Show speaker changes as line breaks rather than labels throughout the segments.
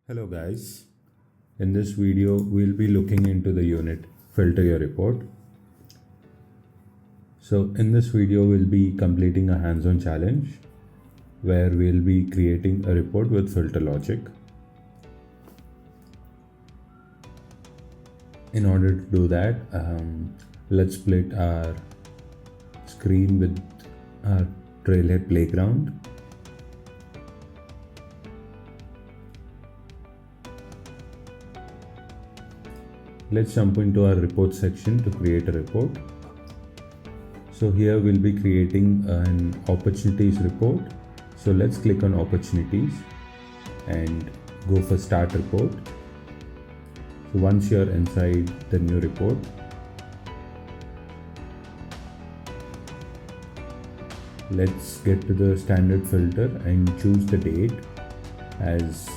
Hello guys, in this video we'll be looking into the unit filter your report. So in this video we'll be completing a hands-on challenge where we'll be creating a report with filter logic. In order to do that, let's split our screen with our Trailhead playground. Let's jump into our report section to create a report. So here we'll be creating an opportunities report. So let's click on opportunities and go for start report. So once you're inside the new report, let's get to the standard filter and choose the date as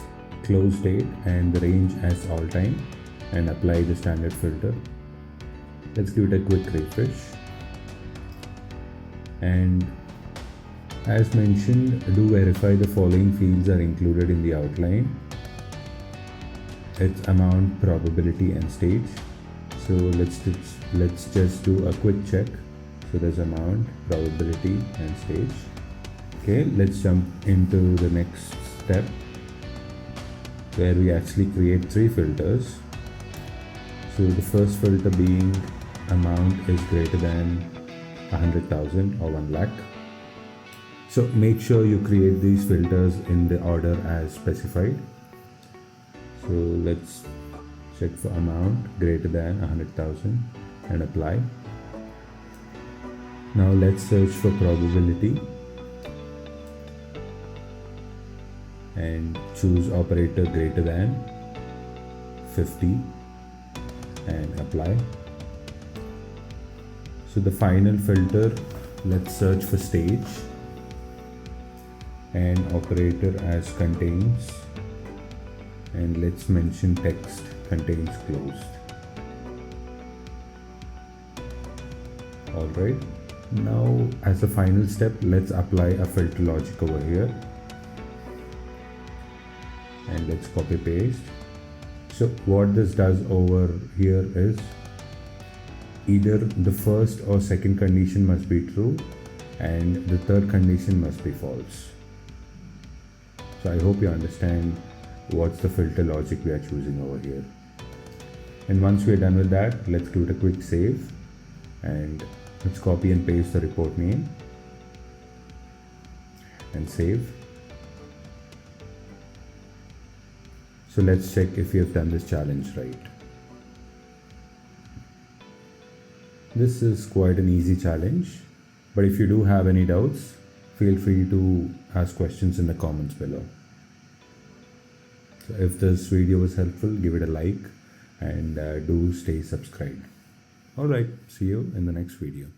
close date and the range as all time, and apply the standard filter. Let's give it a quick refresh. And as mentioned, do verify the following fields are included in the outline. It's amount, probability and stage. So let's just do a quick check. So there's amount, probability and stage. Okay, let's jump into the next step where we actually create 3 filters. So the first filter being amount is greater than 100,000 or 1 lakh. So make sure you create these filters in the order as specified. So let's check for amount greater than 100,000 and apply. Now let's search for probability and choose operator greater than 50 and apply. So the final filter, let's search for stage and operator as contains, and let's mention text contains closed. Alright, now as a final step, let's apply a filter logic over here and let's copy paste. So what this does over here is either the first or second condition must be true and the third condition must be false. So I hope you understand what's the filter logic we are choosing over here. And once we are done with that, let's give it a quick save and let's copy and paste the report name and save. So let's check if we have done this challenge right. This is quite an easy challenge, but if you do have any doubts, feel free to ask questions in the comments below. So if this video was helpful, give it a like and do stay subscribed. Alright, see you in the next video.